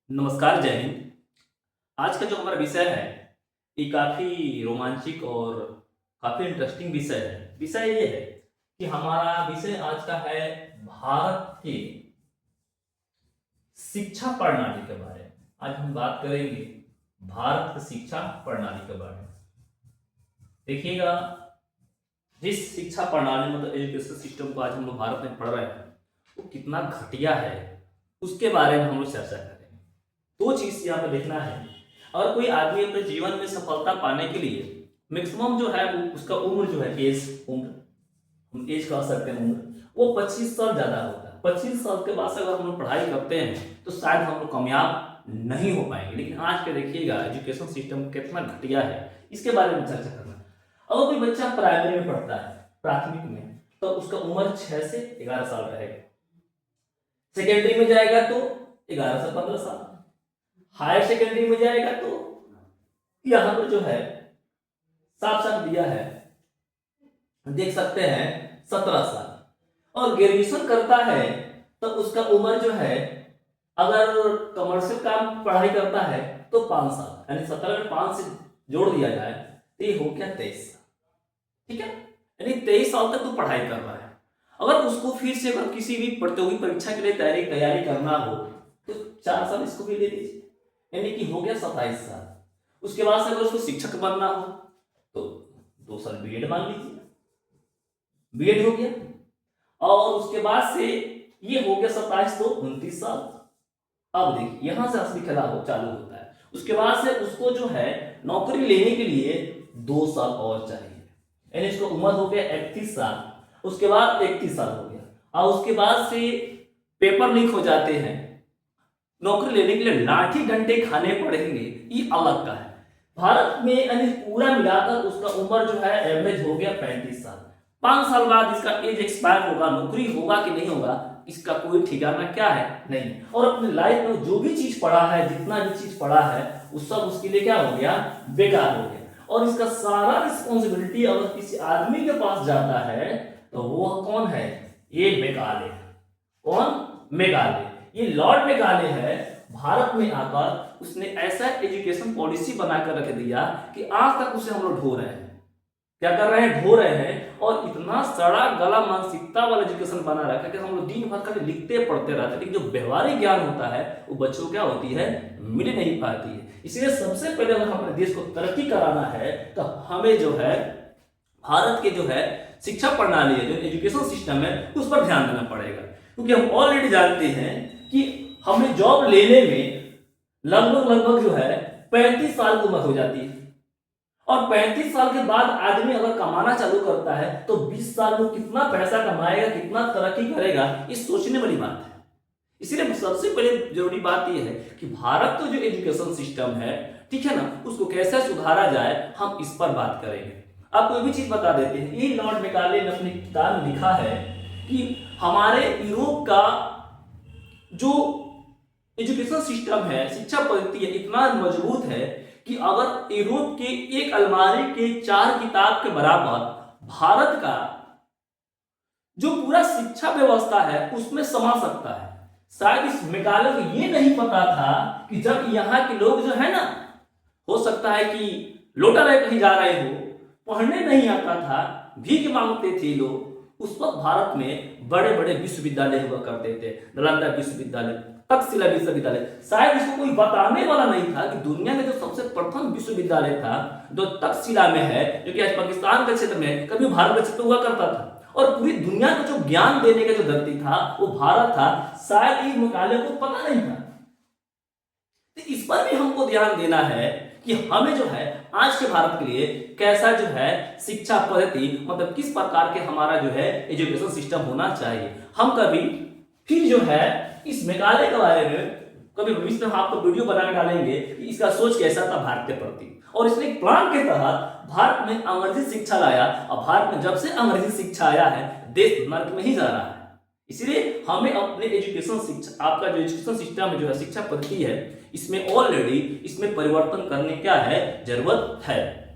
नमस्कार, जय हिंद। आज का जो हमारा विषय है, ये काफ़ी रोमांचिक और काफ़ी इंटरेस्टिंग विषय है। विषय ये है कि हमारा विषय आज का है भारत के शिक्षा प्रणाली के बारे में। आज हम बात करेंगे भारत की शिक्षा प्रणाली के बारे में। देखिएगा, जिस शिक्षा प्रणाली मतलब एजुकेशन सिस्टम को आज हम लोग भारत में पढ़ रहे हैं, वो कितना घटिया है, उसके बारे में हम लोग चर्चा करेंगे। दो चीज यहाँ पे देखना है। और कोई आदमी अपने जीवन में सफलता पाने के लिए मैक्सिमम जो है वो उसका उम्र जो है उम्र हम एज कह सकते हैं, उम्र वो 25 साल ज्यादा होता है। 25 साल के बाद से अगर हम लोग पढ़ाई करते हैं तो शायद हम लोग कामयाब नहीं हो पाएंगे। लेकिन आज के देखिएगा एजुकेशन सिस्टम कितना घटिया है, इसके बारे में चर्चा करना। अगर कोई बच्चा प्राइमरी में पढ़ता है, प्राथमिक में, तो उसका उम्र 6 से 11 साल रहेगा। सेकेंडरी में जाएगा तो 11 से 15 साल, हायर सेकेंडरी में जाएगा तो यहां पर जो है साफ साफ दिया है, देख सकते हैं 17 साल। और ग्रेजुएशन करता है तो उसका उम्र जो है, अगर कमर्शियल काम पढ़ाई करता है तो 5 साल, यानी 17 में 5 से जोड़ दिया जाए तो ये हो गया 23 साल। ठीक है, यानी 23 साल तक तो पढ़ाई कर रहा है। अगर उसको फिर से अगर किसी भी प्रतियोगी परीक्षा के लिए तैयारी करना हो तो 4 साल इसको भी दे दीजिए, यानी कि हो गया 27 साल। उसके बाद से अगर उसको शिक्षक बनना हो तो 2 साल बीएड मान लीजिए, बीएड हो गया। और उसके बाद से ये हो गया 27 तो 29 साल। अब देखिए यहां से असली खेला हो चालू होता है। उसके बाद से उसको जो है नौकरी लेने के लिए 2 साल और चाहिए, यानी इसको उम्र हो गया 31 साल। उसके बाद 31 साल हो गया और उसके बाद से पेपर लीक हो जाते हैं, नौकरी लेने के लिए लाठी डंडे खाने पड़ेंगे, ये अलग का है। भारत में यानी पूरा मिलाकर उसका उम्र जो है एवरेज हो गया 35 साल। 5 साल बाद इसका एज एक्सपायर होगा, नौकरी होगा कि नहीं होगा इसका कोई ठिकाना क्या है, नहीं। और अपनी लाइफ में जो भी चीज पढ़ा है, जितना भी चीज पढ़ा है, वो सब उसके लिए क्या हो गया, बेकार हो गया। और इसका सारा रिस्पॉन्सिबिलिटी अगर किसी आदमी के पास जाता है तो वो कौन है, ये मेकाले। कौन, मेकाले। ये लॉर्ड मेकाले है। भारत में आकर उसने ऐसा एजुकेशन पॉलिसी बनाकर रख दिया कि आज तक उसे हम लोग ढो रहे हैं। क्या कर रहे हैं, ढो रहे हैं। और इतना सड़ा गला मानसिकता वाला एजुकेशन बना रखा है कि हम लोग दिन भर खाली लिखते पढ़ते रहते हैं, लेकिन जो व्यवहारिक ज्ञान होता है वो बच्चों को क्या होती है, मिल नहीं पाती है। इसलिए सबसे पहले अगर हमारे देश को तरक्की कराना है तो हमें जो है भारत के जो है शिक्षा प्रणाली है, जो एजुकेशन सिस्टम है, उस पर ध्यान देना पड़ेगा। क्योंकि हम ऑलरेडी जानते हैं कि हमें जॉब लेने में लगभग जो है 35 साल की उम्र हो जाती है। और 35 साल के बाद आदमी अगर कमाना चालू करता है तो 20 साल में कितना पैसा कमाएगा, कितना तरक्की करेगा, ये सोचने वाली बात है। इसलिए सबसे पहले जरूरी बात यह है कि भारत का जो एजुकेशन सिस्टम है, ठीक है ना, उसको कैसे सुधारा जाए, हम इस पर बात करेंगे। आपको ये भी चीज बता देते हैं, ये लॉर्ड मेकाले ने अपनी किताब में लिखा है कि हमारे यूरोप का जो एजुकेशन सिस्टम है, शिक्षा पद्धति है, इतना मजबूत है कि अगर यूरोप के एक अलमारी के 4 किताब के बराबर भारत का जो पूरा शिक्षा व्यवस्था है उसमें समा सकता है। शायद इस मेकाले को ये नहीं पता था कि जब यहाँ के लोग जो है ना, हो सकता है कि लोटा ले कहीं जा रहे हो, पढ़ने नहीं आता था, भीख मांगते थे लोग, उस वक्त भारत में बड़े बड़े विश्वविद्यालय हुआ करते थे। नालंदा विश्वविद्यालय, तक्षशिला विश्वविद्यालय। शायद इसको कोई बताने वाला नहीं था कि दुनिया में जो सबसे प्रथम विश्वविद्यालय था जो तक्षशिला में है, जो कि आज पाकिस्तान के क्षेत्र में, कभी भारत के क्षेत्र में हुआ करता था। और पूरी दुनिया को जो ज्ञान देने का जो धरती था वो भारत था। शायद इस मुकाबले को पता नहीं था। तो इस पर भी हमको ध्यान देना है कि हमें जो है आज के भारत के लिए कैसा जो है शिक्षा पद्धति, मतलब किस प्रकार के हमारा जो है एजुकेशन सिस्टम होना चाहिए। हम कभी फिर जो है इस मेघालय के बारे में कभी भविष्य में आपको वीडियो बनाकर डालेंगे कि इसका सोच कैसा था भारत के प्रति। और इसने एक प्लान के तहत भारत में अंग्रेजी शिक्षा लाया, और भारत में जब से अंग्रेजी शिक्षा आया है देश नर्क में ही जा रहा है। इसलिए हमें अपने एजुकेशन शिक्षा, आपका जो एजुकेशन सिस्टम जो है, शिक्षा पद्धति है, इसमें ऑलरेडी इसमें परिवर्तन करने क्या है, जरूरत है।